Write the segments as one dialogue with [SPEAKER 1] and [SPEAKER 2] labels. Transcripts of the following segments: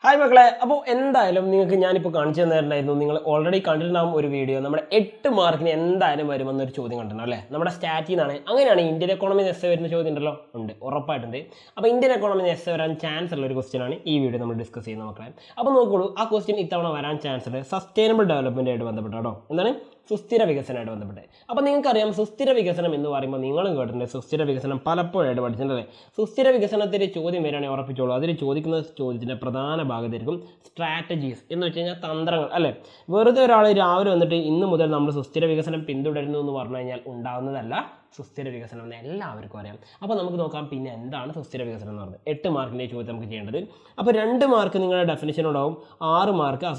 [SPEAKER 1] Hi മക്കളെ, അപ്പോൾ എന്തായാലും നിങ്ങൾക്ക് ഞാനിപ്പോൾ കാണിച്ചു തന്നിട്ടുണ്ടായിരുന്നു. നിങ്ങൾ ഓൾറെഡി കണ്ടിട്ടുണ്ടാകും ഒരു വീഡിയോ. നമ്മുടെ 8 മാർക്കിന് എന്തായാലും വരുമെന്നൊരു ചോദ്യം കണ്ടിട്ടുണ്ട് അല്ലേ? നമ്മുടെ സ്റ്റാറ്റിൽ നിന്നാണ്. അങ്ങനെയാണ് ഇന്ത്യൻ എക്കോണമി എസ് വരുന്ന ചോദ്യം ഉണ്ടല്ലോ, ഉണ്ട്, ഉറപ്പായിട്ടുണ്ട്. അപ്പോൾ ഇന്ത്യൻ എക്കോണമി എസ് വരാൻ ചാൻസ് ഉള്ള ഒരു ക്വസ്റ്റ്യൻ ആണ് ഈ വീഡിയോ നമ്മൾ ഡിസ്കസ് ചെയ്യുന്ന മക്കളെ. അപ്പോൾ നോക്കൂ, ആ ക്വസ്റ്റ്യൻ ഇത്തവണ വരാൻ ചാൻസ് ഉണ്ട് സസ്റ്റൈനബിൾ ഡെവലപ്മെൻ്റ് ആയിട്ട് ബന്ധപ്പെട്ടോ. എന്താണ്? സുസ്ഥിര വികസനമായിട്ട് ബന്ധപ്പെട്ട്. അപ്പോൾ നിങ്ങൾക്കറിയാം, സുസ്ഥിര വികസനം എന്ന് പറയുമ്പോൾ നിങ്ങളും കേട്ടിട്ടുണ്ട്, സുസ്ഥിര വികസനം പലപ്പോഴായിട്ട് പഠിച്ചിട്ടുണ്ടല്ലേ? സുസ്ഥിര വികസനത്തിൻ്റെ ചോദ്യം വരികയാണെങ്കിൽ ഉറപ്പിച്ചോളൂ, അതിൽ ചോദിക്കുന്ന ചോദ്യത്തിൻ്റെ പ്രധാന ഭാഗത്തായിരിക്കും സ്ട്രാറ്റജീസ് എന്ന് വെച്ച് കഴിഞ്ഞാൽ തന്ത്രങ്ങൾ അല്ലേ? വെറുതെ ഒരാൾ രാവിലെ വന്നിട്ട് ഇന്ന് മുതൽ നമ്മൾ സുസ്ഥിര വികസനം പിന്തുടരുന്നു എന്ന് പറഞ്ഞു കഴിഞ്ഞാൽ ഉണ്ടാകുന്നതല്ല സുസ്ഥിര വികസനം എന്ന് എല്ലാവർക്കും അറിയാം. അപ്പോൾ നമുക്ക് നോക്കാം പിന്നെ എന്താണ് സുസ്ഥിര വികസനം എന്ന് പറയുന്നത്. 8 മാർക്കിൻ്റെ ചോദ്യം നമുക്ക് ചെയ്യേണ്ടത്. അപ്പോൾ 2 മാർക്ക് നിങ്ങളുടെ ഡെഫിനിഷനുണ്ടാവും, 6 മാർക്ക്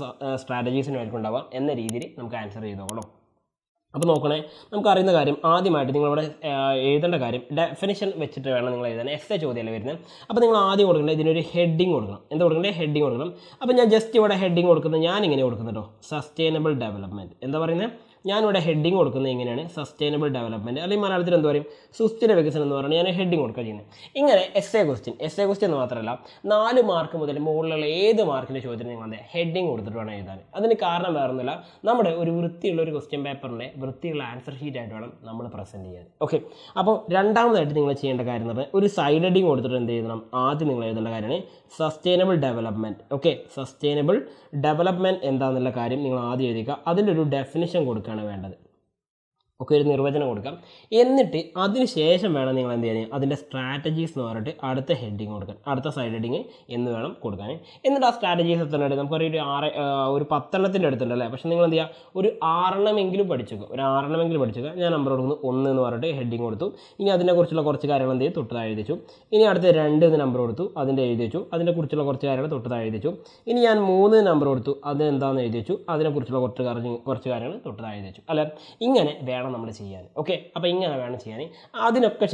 [SPEAKER 1] സ്ട്രാറ്റജീസിനായിരിക്കും ഉണ്ടാവുക എന്ന രീതിയിൽ നമുക്ക് ആൻസർ ചെയ്തോളൂ. അപ്പോൾ നോക്കണേ, നമുക്കറിയുന്ന കാര്യം ആദ്യമായിട്ട് നിങ്ങളിവിടെ എഴുതേണ്ട കാര്യം ഡെഫിനിഷൻ വെച്ചിട്ട് വേണം നിങ്ങൾ എഴുതാൻ. എസ് എ ചോദ്യമല്ലേ വരുന്നത്. അപ്പോൾ നിങ്ങൾ ആദ്യം കൊടുക്കേണ്ടത് ഇതിനൊരു ഹെഡിങ് കൊടുക്കണം. എന്താ കൊടുക്കേണ്ടത്? ഹെഡിങ് കൊടുക്കണം. അപ്പോൾ ഞാൻ ജസ്റ്റ് ഇവിടെ ഹെഡിങ് കൊടുക്കുന്നത് ഞാനിങ്ങനെ കൊടുക്കുന്നുണ്ടോ, സസ്റ്റൈനബിൾ ഡെവലപ്മെൻറ്റ്. എന്താ പറയുന്നത്? ഞാനിവിടെ ഹെഡിങ് കൊടുക്കുന്നത് എങ്ങനെയാണ്? സസ്റ്റൈനബിൾ ഡെവലപ്മെൻറ്റ്, അല്ലെങ്കിൽ മലയാളത്തിൽ എന്താ പറയും? സുസ്ഥിര വികസനം എന്ന് പറഞ്ഞാൽ ഞാൻ ഹെഡിങ് കൊടുക്കുക ചെയ്യുന്നത്. ഇങ്ങനെ എസ് എ ക്വസ്റ്റ്യൻ എന്ന് മാത്രമല്ല 4 മാർക്ക് മുതൽ മുകളിലുള്ള ഏത് മാർക്കിൻ്റെ ചോദ്യത്തിന് നിങ്ങൾ ഹെഡിങ് കൊടുത്തിട്ട് വേണം എഴുതാൻ. അതിന് കാരണം വേറൊന്നുമില്ല, നമ്മുടെ ഒരു വൃത്തിയുള്ള ഒരു ക്വസ്റ്റ്യൻ പേപ്പറിൻ്റെ വൃത്തിയുള്ള ആൻസർ ഷീറ്റ് ആയിട്ട് വേണം നമ്മൾ പ്രസൻറ്റ് ചെയ്യാൻ. ഓക്കെ, അപ്പോൾ രണ്ടാമതായിട്ട് നിങ്ങൾ ചെയ്യേണ്ട കാര്യം എന്ന് പറഞ്ഞാൽ ഒരു സൈഡ് ഹെഡിങ് കൊടുത്തിട്ട് എന്ത് ചെയ്യണം? ആദ്യം നിങ്ങൾ എഴുതേണ്ട കാര്യമാണ് sustainable development. Okay, sustainable development എന്താണെന്നുള്ള കാര്യം നിങ്ങൾ ആദ്യം എഴുതിക്കുക. അതിൻ്റെ ഒരു ഡെഫിനിഷൻ കൊടുക്കുകയാണ് വേണ്ടത്. ഒക്കെ ഒരു നിർവചനം കൊടുക്കാം. എന്നിട്ട് അതിന് ശേഷം വേണം നിങ്ങൾ എന്ത് ചെയ്യാൻ? അതിൻ്റെ സ്ട്രാറ്റജീസ് എന്ന് പറഞ്ഞിട്ട് അടുത്ത ഹെഡിങ് കൊടുക്കാൻ, അടുത്ത സൈഡ് ഹെഡിങ് എന്ന് വേണം കൊടുക്കാൻ. എന്നിട്ട് ആ സ്ട്രാറ്റജീസ് എത്രയുണ്ട്? നമുക്കറിയാം ഒരു 10 അടുത്തുണ്ടല്ലേ? പക്ഷേ നിങ്ങൾ എന്ത് ചെയ്യുക? ഒരു 6 പഠിച്ചേക്കുക. ഞാൻ നമ്പർ കൊടുക്കുന്നു 1 എന്ന് പറഞ്ഞിട്ട് ഹെഡിങ് കൊടുത്തു. ഇനി അതിനെക്കുറിച്ചുള്ള കുറച്ച് കാര്യങ്ങൾ എന്ത് ചെയ്യും? തൊട്ട് താഴെ എഴുതിച്ചു. ഇനി അടുത്ത 2 എന്ന് നമ്പർ കൊടുത്തു, അതിൻ്റെ എഴുതി വെച്ചു. അതിനെക്കുറിച്ചുള്ള കുറച്ച് കാര്യങ്ങൾ തൊട്ട് താഴെ എഴുതിച്ചു. ഇനി ഞാൻ 3 നമ്പർ കൊടുത്തു, അത് എന്താണെന്ന് എഴുതി വെച്ചു. അതിനെക്കുറിച്ചുള്ള കുറച്ച് കാര്യങ്ങൾ തൊട്ട് താഴെ എഴുതി വെച്ചു അല്ലേ? ഇങ്ങനെ വേണം നമ്മൾ ചെയ്യാൻ. ഓക്കെ, അപ്പോൾ ഇങ്ങനെ വേണം ചെയ്യാൻ. അതിനൊക്കെ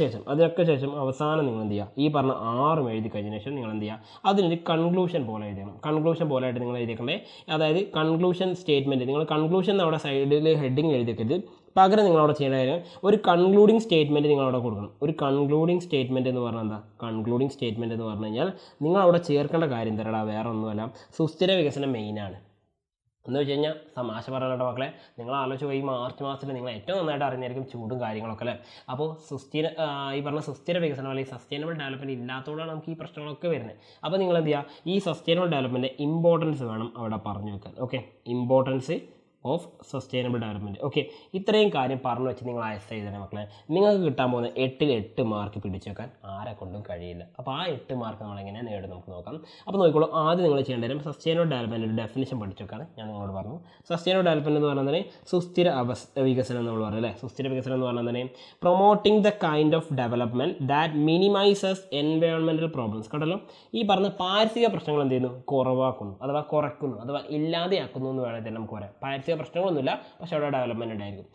[SPEAKER 1] ശേഷം അവസാനം നിങ്ങൾ എന്ത് ചെയ്യുക? ഈ പറഞ്ഞ 6 എഴുതി കഴിഞ്ഞ ശേഷം നിങ്ങൾ എന്ത് ചെയ്യുക? അതിനൊരു കൺക്ലൂഷൻ പോലെ എഴുതണം. കൺക്ലൂഷൻ പോലെ ആയിട്ട് നിങ്ങൾ എഴുതിയേക്കണ്ടേ, അതായത് കൺക്ലൂഷൻ സ്റ്റേറ്റ്മെൻറ്റ്. നിങ്ങൾ കൺക്ലൂഷൻ അവിടെ സൈഡിൽ ഹെഡിങ് എഴുതിയേക്കരുത്. പകരം നിങ്ങളവിടെ ചെയ്യേണ്ട കാര്യം ഒരു കൺക്ലൂഡിങ് സ്റ്റേറ്റ്മെൻറ്റ് നിങ്ങളവിടെ കൊടുക്കണം. ഒരു കൺക്ലൂഡിങ് സ്റ്റേറ്റ്മെൻറ്റ് എന്ന് പറഞ്ഞാൽ എന്താ? കൺക്ലൂഡിങ് സ്റ്റേറ്റ്മെൻറ്റ് എന്ന് പറഞ്ഞു കഴിഞ്ഞാൽ നിങ്ങളവിടെ ചേർക്കേണ്ട കാര്യം തരടാ, വേറെ ഒന്നുമല്ല, സുസ്ഥിര വികസനം മെയിനാണ്. എന്ന് വെച്ച് കഴിഞ്ഞാൽ തമാശ പറയാനുള്ള മക്കളെ, നിങ്ങൾ ആലോചിച്ച് പോയി, മാർച്ച് മാസത്തിൽ നിങ്ങൾ ഏറ്റവും നന്നായിട്ട് അറിഞ്ഞായിരിക്കും ചൂടും കാര്യങ്ങളൊക്കെ അല്ലേ? അപ്പോൾ ഈ പറഞ്ഞ സുസ്ഥിര വികസനം അല്ലെങ്കിൽ സസ്റ്റൈനബിൾ ഡെവലപ്മെൻറ്റ് ഇല്ലാത്തതുകൊണ്ടാണ് നമുക്ക് ഈ പ്രശ്നങ്ങളൊക്കെ വരുന്നത്. അപ്പോൾ നിങ്ങൾ എന്ത് ചെയ്യുക? ഈ സസ്റ്റൈനബിൾ ഡെവലപ്മെൻറ്റ് ഇമ്പോർട്ടൻസ് വേണം അവിടെ പറഞ്ഞു വെക്കാൻ. Okay, importance of sustainable development. Okay, ഇത്രയും കാര്യം പറഞ്ഞു വെച്ച് നിങ്ങൾ എസ് എഴുതണേ മക്കളെ. നിങ്ങൾക്ക് കിട്ടാൻ പോകുന്ന 8 മാർക്ക് പിടിച്ചു വെക്കാൻ ആരെ കൊണ്ടും കഴിയില്ല. അപ്പോൾ ആ 8 മാർക്ക് നമ്മളെങ്ങനെ നേടും നമുക്ക് നോക്കാം. അപ്പോൾ നോക്കിക്കോളൂ, ആദ്യം നിങ്ങൾ ചെയ്യേണ്ട കാര്യം സസ്റ്റൈനബിൾ ഡെവലപ്മെൻറ്റ് ഡെഫിനിഷൻ പഠിച്ചു വെക്കാണ് ഞാൻ നിങ്ങളോട് പറഞ്ഞു. സസ്റ്റൈനബിൾ ഡെവലപ്മെൻറ്റ് എന്ന് പറഞ്ഞാൽ തന്നെ സുസ്ഥിര വികസനം നമ്മൾ പറയും അല്ലേ? സുസ്ഥിര വികസനം എന്ന് പറഞ്ഞാൽ തന്നെ promoting the kind of development that minimises environmental problems. കണ്ടല്ലോ, ഈ പറഞ്ഞ പാരിസ്ഥിതിക പ്രശ്നങ്ങൾ എന്ത് ചെയ്യുന്നു? കുറവാക്കുന്നു, അഥവാ കുറയ്ക്കുന്നു, അഥവാ ഇല്ലാതെയാക്കുന്നു എന്ന് വേണമെങ്കിൽ നമുക്ക് പറയാം. പാരിസ്ഥിതിക പ്രശ്നങ്ങളൊന്നുമില്ല, പക്ഷേ അവിടെ ഡെവലപ്മെൻറ്റ് ഉണ്ടായിരിക്കും.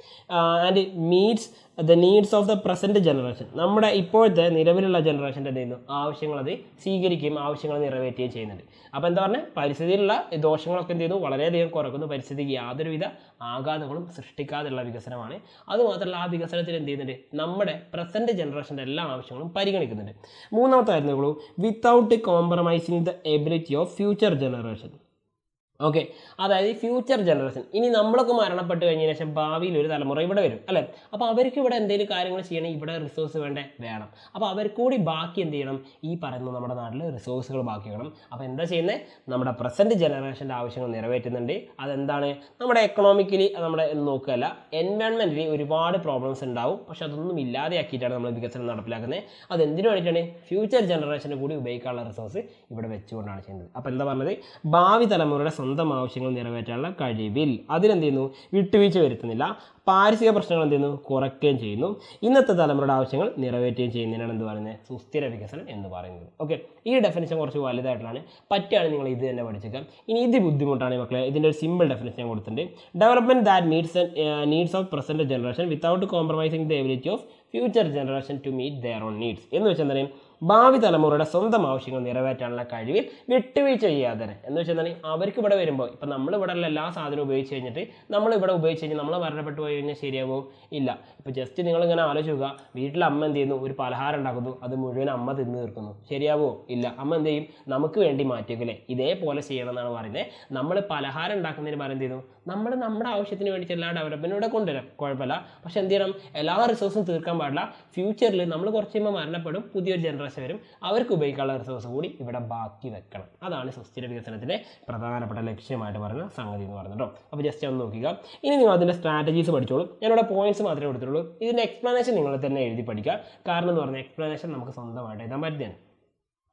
[SPEAKER 1] And meats the needs of the present generation. നമ്മുടെ ഇപ്പോഴത്തെ നിലവിലുള്ള ജനറേഷൻ്റെ എന്ത് ചെയ്യുന്നു? ആവശ്യങ്ങൾ അത് സ്വീകരിക്കുകയും ആവശ്യങ്ങൾ നിറവേറ്റുകയും ചെയ്യുന്നുണ്ട്. അപ്പോൾ എന്താ പറഞ്ഞാൽ, പരിസ്ഥിതിയിലുള്ള ദോഷങ്ങളൊക്കെ എന്ത് ചെയ്യുന്നു? വളരെയധികം കുറക്കുന്നു. പരിസ്ഥിതിക്ക് യാതൊരുവിധ ആഘാതങ്ങളും സൃഷ്ടിക്കാതെയുള്ള വികസനമാണ്. അതുമാത്രമല്ല, ആ വികസനത്തിൽ എന്ത് ചെയ്യുന്നുണ്ട്? നമ്മുടെ പ്രസൻറ്റ് ജനറേഷൻ്റെ എല്ലാ ആവശ്യങ്ങളും പരിഗണിക്കുന്നുണ്ട്. മൂന്നാമത്തെ ആയിരുന്നുള്ളൂ, without compromising the ability of future generation. Okay, അതായത് ഫ്യൂച്ചർ ജനറേഷൻ, ഇനി നമ്മളൊക്കെ മരണപ്പെട്ട് കഴിഞ്ഞതിന് ശേഷം ഭാവിയിൽ ഒരു തലമുറ ഇവിടെ വരും അല്ലേ? അപ്പോൾ അവർക്ക് ഇവിടെ എന്തെങ്കിലും കാര്യങ്ങൾ ചെയ്യണം, ഇവിടെ റിസോഴ്സ് വേണം. അപ്പോൾ അവർക്ക് കൂടി ബാക്കി എന്ത് ചെയ്യണം? ഈ പറയുന്ന നമ്മുടെ നാട്ടിൽ റിസോഴ്സുകൾ ബാക്കി വേണം. അപ്പോൾ എന്താ ചെയ്യുന്നത്? നമ്മുടെ പ്രസൻറ്റ് ജനറേഷൻ്റെ ആവശ്യങ്ങൾ നിറവേറ്റുന്നുണ്ട്. അതെന്താണ്? നമ്മുടെ എക്കണോമിക്കലി നമ്മുടെ നോക്കുകയല്ല, എൻവയോൺമെൻറ്റിൽ ഒരുപാട് പ്രോബ്ലംസ് ഉണ്ടാവും, പക്ഷെ അതൊന്നും ഇല്ലാതെയാക്കിയിട്ടാണ് നമ്മൾ വികസനം നടപ്പിലാക്കുന്നത്. അതെന്തിനു വേണ്ടിയിട്ടാണ്? ഫ്യൂച്ചർ ജനറേഷന് കൂടി ഉപയോഗിക്കാനുള്ള റിസോഴ്സ് ഇവിടെ വെച്ചുകൊണ്ടാണ് ചെയ്യുന്നത്. അപ്പോൾ എന്താ പറഞ്ഞത്? ഭാവി തലമുറയുടെ സ്വന്തം ആവശ്യങ്ങൾ നിറവേറ്റാനുള്ള കഴിവിൽ അതിനെന്ത് ചെയ്യുന്നു? വിട്ടുവീഴ്ച വരുത്തുന്നില്ല. പാരിസ്ഥിതിക പ്രശ്നങ്ങൾ എന്ത് ചെയ്യുന്നു? കുറയ്ക്കുകയും ചെയ്യുന്നു. ഇന്നത്തെ തലമുറയുടെ ആവശ്യങ്ങൾ നിറവേറ്റുകയും ചെയ്യുന്നതിനാണ് എന്ത് പറയുന്നത്? സുസ്ഥിര വികസനം എന്ന് പറയുന്നത്. ഓക്കെ, ഈ ഡെഫിനിഷൻ കുറച്ച് വലുതായിട്ടുള്ളതാണ്. പറ്റുകയാണെങ്കിൽ നിങ്ങൾ ഇത് തന്നെ പഠിച്ചേക്കാം. ഇനി ഇത് ബുദ്ധിമുട്ടാണ് മക്കളെ, ഇതിൻ്റെ ഒരു സിമ്പിൾ ഡെഫിനിഷൻ ഞാൻ കൊടുത്തിട്ടുണ്ട്. Development that meets needs of present generation without compromising the ability of future generation to meet their own needs. എന്ന് വെച്ചാൽ എന്താ? ഭാവി തലമുറയുടെ സ്വന്തം ആവശ്യങ്ങൾ നിറവേറ്റാനുള്ള കഴിവിൽ വിട്ടുവീഴ്ച ചെയ്യാതെ എന്ന് വെച്ചാൽ അവർക്ക് ഇവിടെ വരുമ്പോൾ ഇപ്പം നമ്മളിവിടെ ഉള്ള എല്ലാ സാധനവും ഉപയോഗിച്ച് കഴിഞ്ഞിട്ട് നമ്മളിവിടെ ഉപയോഗിച്ച് കഴിഞ്ഞാൽ നമ്മൾ മരണപ്പെട്ടു പോയി കഴിഞ്ഞാൽ ശരിയാവും ഇല്ല. ഇപ്പോൾ ജസ്റ്റ് നിങ്ങളിങ്ങനെ ആലോചിക്കുക, വീട്ടിൽ അമ്മ എന്ത് ചെയ്യുന്നു, ഒരു പലഹാരം ഉണ്ടാക്കുന്നു, അത് മുഴുവൻ അമ്മ തിന്ന് തീർക്കുന്നു, ശരിയാവുമോ ഇല്ല. അമ്മ എന്ത് ചെയ്യും, നമുക്ക് വേണ്ടി മാറ്റിയേക്കില്ലേ. ഇതേപോലെ ചെയ്യണം എന്നാണ് പറയുന്നത്. നമ്മൾ പലഹാരം ഉണ്ടാക്കുന്നതിന് പകരം എന്ത് ചെയ്യുന്നു, നമ്മൾ നമ്മുടെ ആവശ്യത്തിന് വേണ്ടിയിട്ട് എല്ലാ ഡെവലപ്മെൻറ്റും ഇവിടെ കൊണ്ടുവരാം, കുഴപ്പമില്ല. പക്ഷെ എന്ത് ചെയ്യണം, എല്ലാ റിസോഴ്സും തീർക്കാൻ പാടില്ല. ഫ്യൂച്ചറിൽ നമ്മൾ കുറച്ച് കഴിയുമ്പോൾ മരണപ്പെടും, പുതിയൊരു ജനറേഷൻ വരും, അവർക്ക് ഉപയോഗിക്കാനുള്ള റിസോഴ്സ് കൂടി ഇവിടെ ബാക്കി വെക്കണം. അതാണ് സുസ്ഥിര വികസനത്തിൻ്റെ പ്രധാനപ്പെട്ട ലക്ഷ്യമായിട്ട് പറയുന്ന സംഗതി എന്ന് പറയുന്നത് കേട്ടോ. അപ്പോൾ ജസ്റ്റ് ഒന്ന് നോക്കുക. ഇനി നിങ്ങൾ അതിൻ്റെ സ്ട്രാറ്റജീസ് പഠിച്ചോളൂ. ഞാനിവിടെ പോയിന്റ്സ് മാത്രമേ എടുത്തുള്ളൂ. ഇതിൻ്റെ എക്സ്പ്ലനേഷൻ നിങ്ങൾ തന്നെ എഴുതി പഠിക്കുക. കാരണം എന്ന് പറഞ്ഞാൽ എക്സ്പ്ലനേഷൻ നമുക്ക് സ്വന്തമായിട്ട് എഴുതാൻ പറ്റുന്നതാണ്.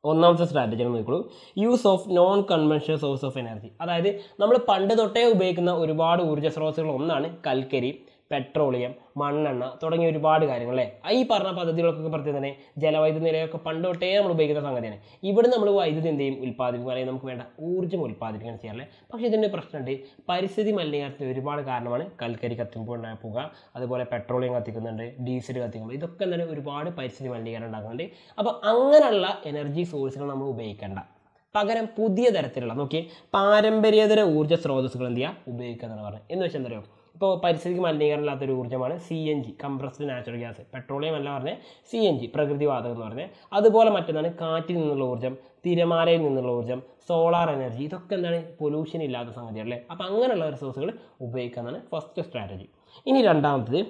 [SPEAKER 1] ഒന്നാമത്തെ സ്ട്രാറ്റജി നോക്കുള്ളൂ, use of non conventional source of energy. അതായത് നമ്മൾ പണ്ട് തൊട്ടേ ഉപയോഗിക്കുന്ന ഒരുപാട് ഊർജ്ജ സ്രോതസ്സുകൾ ഒന്നാണ് കൽക്കരി, പെട്രോളിയം, മണ്ണെണ്ണ തുടങ്ങിയ ഒരുപാട് കാര്യങ്ങൾ അല്ലേ. ഈ പറഞ്ഞ പദ്ധതികൾക്കൊക്കെ പ്രത്യേകം തന്നെ ജലവൈദ്യുതി നിലയൊക്കെ പണ്ട് തൊട്ടേ നമ്മൾ ഉപയോഗിക്കുന്ന സംഗതിയാണ്. ഇവിടെ നമ്മൾ വൈദ്യുതി എന്ത് ചെയ്യും, ഉൽപ്പാദിപ്പിക്കും, അല്ലെങ്കിൽ നമുക്ക് വേണ്ട ഊർജ്ജം ഉൽപ്പാദിപ്പിക്കാൻ ചെയ്യാറില്ലേ. പക്ഷേ ഇതിൻ്റെ പ്രശ്നമുണ്ട്, പരിസ്ഥിതി മലിനീകരണത്തിന് ഒരുപാട് കാരണമാണ് കൽക്കരി കത്തുമ്പോൾ ഉണ്ടായ പുക, അതുപോലെ പെട്രോളിയം കത്തിക്കുന്നുണ്ട്, ഡീസൽ കത്തിക്കുമ്പോൾ, ഇതൊക്കെ തന്നെ ഒരുപാട് പരിസ്ഥിതി മലിനീകരണം ഉണ്ടാക്കുന്നുണ്ട്. അപ്പോൾ അങ്ങനെയുള്ള എനർജി സോഴ്സുകൾ നമ്മൾ ഉപയോഗിക്കേണ്ട, പകരം പുതിയ തരത്തിലുള്ള നോക്കി പാരമ്പര്യേതര ഊർജ്ജ സ്രോതസ്സുകൾ എന്ത് ചെയ്യുക, ഉപയോഗിക്കുക എന്നാണ് പറഞ്ഞത്. എന്ന് വെച്ചാൽ എന്താ പറയുക, ഇപ്പോൾ പരിസ്ഥിതിക്ക് മലിനീകരണം ഇല്ലാത്തൊരു ഊർജ്ജമാണ് CNG, compressed natural gas. Petroleum അല്ല പറഞ്ഞത്, CNG പ്രകൃതിവാതകം എന്ന് പറഞ്ഞത്. അതുപോലെ മറ്റൊന്നാണ് കാറ്റിൽ നിന്നുള്ള ഊർജ്ജം, തിരമാലയിൽ നിന്നുള്ള ഊർജ്ജം, സോളാർ എനർജി. ഇതൊക്കെ എന്താണ്, പൊല്യൂഷൻ ഇല്ലാത്ത സംഗതിയല്ലേ. അപ്പോൾ അങ്ങനെയുള്ള റിസോഴ്സുകൾ ഉപയോഗിക്കുക എന്നാണ് ഫസ്റ്റ് സ്ട്രാറ്റജി. ഇനി രണ്ടാമത്തത്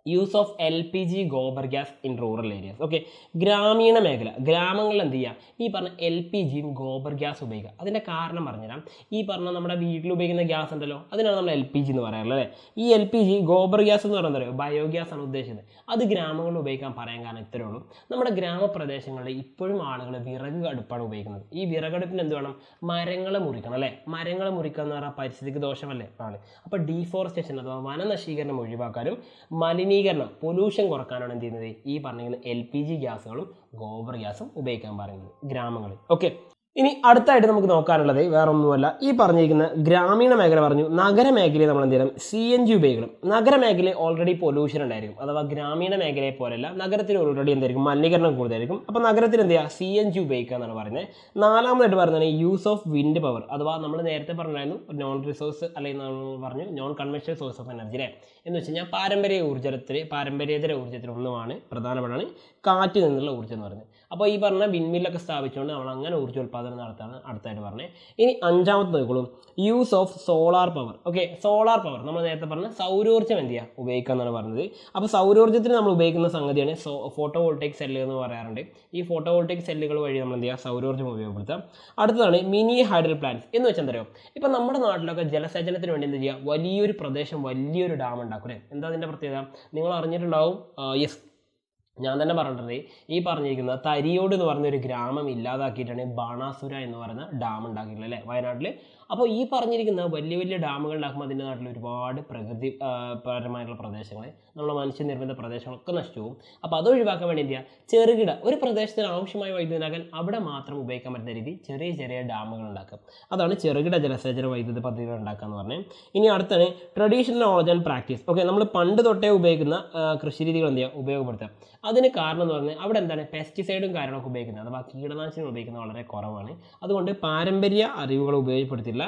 [SPEAKER 1] use of LPG gobar gas in rural areas. Okay, ഗ്രാമീണ മേഖല, ഗ്രാമങ്ങളിൽ എന്ത് ചെയ്യുക, ഈ പറഞ്ഞ LPGയും ഗോബർ ഗ്യാസ് ഉപയോഗിക്കുക. അതിൻ്റെ കാരണം പറഞ്ഞുതരാം. ഈ പറഞ്ഞ നമ്മുടെ വീട്ടിൽ ഉപയോഗിക്കുന്ന ഗ്യാസ് ഉണ്ടല്ലോ, അതിനാണ് നമ്മൾ LPG എന്ന് പറയാറുള്ളത് അല്ലേ. ഈ LPG ഗോബർ ഗ്യാസ് എന്ന് പറയുന്നത് ബയോഗ്യാസ് ആണ് ഉദ്ദേശിച്ചത്. അത് ഗ്രാമങ്ങളിൽ ഉപയോഗിക്കാൻ പറയാൻ കാരണം ഇത്രയേ ഉള്ളൂ. നമ്മുടെ ഗ്രാമപ്രദേശങ്ങളിൽ ഇപ്പോഴും ആളുകൾ വിറക് അടുപ്പാണ് ഉപയോഗിക്കുന്നത്. ഈ വിറകടുപ്പിന് എന്ത് വേണം, മരങ്ങൾ മുറിക്കണം അല്ലേ. മരങ്ങൾ മുറിക്കുക എന്ന് പറഞ്ഞാൽ പരിസ്ഥിതിക്ക് ദോഷമല്ലേ ആണ്. അപ്പോൾ ഡീഫോറസ്റ്റേഷൻ അഥവാ വനനശീകരണം ഒഴിവാക്കാനും മലിനീകരണം പൊല്യൂഷൻ കുറക്കാനാണ് എന്ത് ചെയ്യുന്നത്, ഈ പറഞ്ഞിരിക്കുന്ന LPG ഗ്യാസുകളും ഗോബർ ഗ്യാസും ഉപയോഗിക്കാൻ പറയുന്നത് ഗ്രാമങ്ങളിൽ. ഓക്കെ, ഇനി അടുത്തായിട്ട് നമുക്ക് നോക്കാനുള്ളത് വേറെ ഒന്നുമല്ല, ഈ പറഞ്ഞിരിക്കുന്ന ഗ്രാമീണ മേഖല പറഞ്ഞു. നഗരമേഖലയിൽ നമ്മൾ എന്ത് ചെയ്യണം, CNG ഉപയോഗിക്കണം. നഗരമേഖലയിൽ ഓൾറെഡി പൊല്യൂഷൻ ഉണ്ടായിരിക്കും, അഥവാ ഗ്രാമീണ മേഖലയെ പോലെയല്ല, നഗരത്തിൽ ഓൾറെഡി എന്തായിരിക്കും, മലിനീകരണം കൂടുതലായിരിക്കും. അപ്പോൾ നഗരത്തിൽ എന്ത് ചെയ്യുക, CNG ഉപയോഗിക്കുക എന്നാണ് പറയുന്നത്. നാലാമതായിട്ട് പറയുന്നത് യൂസ് ഓഫ് വിൻഡ് പവർ, അഥവാ നമ്മൾ നേരത്തെ പറഞ്ഞായിരുന്നു നോൺ റിസോഴ്സ് അല്ലെങ്കിൽ നമ്മൾ പറഞ്ഞു non conventional source of energy അല്ലേ. എന്ന് വെച്ച് കഴിഞ്ഞാൽ പാരമ്പര്യേതര ഊർജ്ജത്തിൽ ഒന്നുമാണ് പ്രധാനപ്പെട്ടാണ് കാറ്റിൽ നിന്നുള്ള ഊർജ്ജം എന്ന് പറയുന്നത്. അപ്പോൾ ഈ പറഞ്ഞ വിൻമില്ലൊക്കെ സ്ഥാപിച്ചുകൊണ്ട് നമ്മൾ അങ്ങനെ ഊർജ്ജ ഉൽപ്പാദനം നടത്താണ് അടുത്തായിട്ട് പറഞ്ഞത്. ഇനി അഞ്ചാമത്തെ നോക്കുള്ളൂ, use of solar power. Okay, solar power നമ്മൾ നേരത്തെ പറഞ്ഞ സൗരോർജ്ജം എന്ത് ചെയ്യുക, ഉപയോഗിക്കുക എന്നാണ് പറഞ്ഞത്. അപ്പോൾ സൗരോർജ്ജത്തിന് നമ്മൾ ഉപയോഗിക്കുന്ന സംഗതിയാണ് ഫോട്ടോവോൾട്ടൈക് സെല്ലുകൾ എന്ന് പറയാറുണ്ട്. ഈ ഫോട്ടോവോൾട്ടൈക് സെല്ലുകൾ വഴി നമ്മൾ എന്ത് ചെയ്യുക, സൗരോർജ്ജം ഉപയോഗപ്പെടുത്താം. അടുത്തതാണ് മിനി ഹൈഡൽ പ്ലാന്റ്സ്. എന്ന് വെച്ചാൽ എന്താ പറയുക, ഇപ്പം നമ്മുടെ നാട്ടിലൊക്കെ ജലസേചനത്തിന് വേണ്ടി എന്ത് ചെയ്യുക, വലിയൊരു പ്രദേശം, വലിയൊരു ഡാം ഉണ്ടാക്കും അല്ലേ. എന്താ അതിൻ്റെ പ്രത്യേകത, നിങ്ങൾ അറിഞ്ഞിട്ടുണ്ടാവും. യെസ്, ഞാൻ തന്നെ പറഞ്ഞിട്ടുണ്ട്. ഈ പറഞ്ഞിരിക്കുന്ന തരിയോട് എന്ന് പറഞ്ഞൊരു ഗ്രാമം ഇല്ലാതാക്കിയിട്ടാണ് ബാണാസുര എന്ന് പറയുന്ന ഡാം ഉണ്ടാക്കിയിട്ടുള്ളത് അല്ലേ, വയനാട്ടിൽ. അപ്പോൾ ഈ പറഞ്ഞിരിക്കുന്ന വലിയ വലിയ ഡാമുകൾ ഉണ്ടാക്കുമ്പോൾ അതിൻ്റെ നാട്ടിൽ ഒരുപാട് പ്രകൃതിപരമായിട്ടുള്ള പ്രദേശങ്ങൾ, നമ്മുടെ മനുഷ്യനിർമ്മിത പ്രദേശങ്ങളൊക്കെ നശിച്ചു പോകും. അപ്പോൾ അത് ഒഴിവാക്കാൻ വേണ്ടി എന്ത് ചെയ്യുക, ചെറുകിട ഒരു പ്രദേശത്തിന് ആവശ്യമായ വൈദ്യുതി ഉണ്ടാക്കാൻ അവിടെ മാത്രം ഉപയോഗിക്കാൻ പറ്റുന്ന രീതി ചെറിയ ചെറിയ ഡാമുകൾ ഉണ്ടാക്കുക. അതാണ് ചെറുകിട ജലസേചന വൈദ്യുതി പദ്ധതികൾ ഉണ്ടാക്കുക എന്ന് പറഞ്ഞത്. ഇനി അടുത്താണ് traditional knowledge and practice. Okay, നമ്മൾ പണ്ട് തൊട്ടേ ഉപയോഗിക്കുന്ന കൃഷി രീതികൾ എന്ത് ചെയ്യുക, ഉപയോഗപ്പെടുത്തുക. അതിന് കാരണം എന്ന് പറഞ്ഞാൽ അവിടെ എന്താണ്, പെസ്റ്റിസൈഡും കാര്യങ്ങളൊക്കെ ഉപയോഗിക്കുന്നത്, അഥവാ കീടനാശിനികൾ ഉപയോഗിക്കുന്നത് വളരെ കുറവാണ്. അതുകൊണ്ട് പാരമ്പര്യ അറിവുകൾ ഉപയോഗപ്പെടുത്തില്ല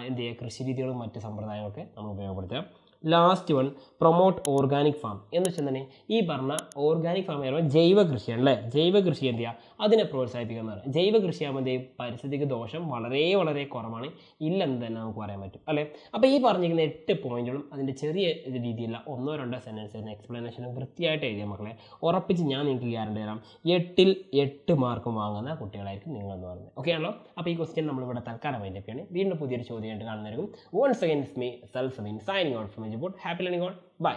[SPEAKER 1] എന്ത് ചെയ്യുക, കൃഷി രീതികളും മറ്റ് സമ്പ്രദായങ്ങളൊക്കെ നമ്മൾ ഉപയോഗപ്പെടുത്തുക. Last one, promote organic farm. എന്ന് വെച്ചാൽ തന്നെ ഈ പറഞ്ഞ ഓർഗാനിക് ഫാം ആകുമ്പോൾ ജൈവ കൃഷിയാണ് അല്ലേ. ജൈവ കൃഷി എന്ത് ചെയ്യുക, അതിനെ പ്രോത്സാഹിപ്പിക്കുക എന്ന് പറയുന്നത്. ജൈവ കൃഷിയാകുമ്പോൾ എന്ത് ചെയ്യും, പരിസ്ഥിതിക്ക് ദോഷം വളരെ വളരെ കുറവാണ്, ഇല്ലെന്ന് തന്നെ നമുക്ക് പറയാൻ പറ്റും അല്ലേ. അപ്പോൾ ഈ പറഞ്ഞിരിക്കുന്ന 8 പോയിന്റുകളും അതിൻ്റെ ചെറിയ രീതിയിലുള്ള 1-2 സെൻറ്റൻസിന് എക്സ്പ്ലനേഷനും വൃത്തിയായിട്ട് എഴുതിയ മക്കളെ ഉറപ്പിച്ച് ഞാൻ നിങ്ങൾക്ക് ഗ്യാരണ്ടി തരാം, 8ൽ 8 മാർക്കും വാങ്ങുന്ന കുട്ടികളായിരിക്കും നിങ്ങളെന്ന് പറയുന്നത്. ഓക്കെ ആണല്ലോ. അപ്പോൾ ഈ ക്വസ്റ്റ്യൻ നമ്മളിവിടെ തൽക്കാലം അതിൻ്റെയൊക്കെയാണ്. വീണ്ടും പുതിയൊരു ചോദ്യമായിട്ട് കാണുന്നതായിരിക്കും. Once again it's myself signing out from Eduport. Happy learning all. By.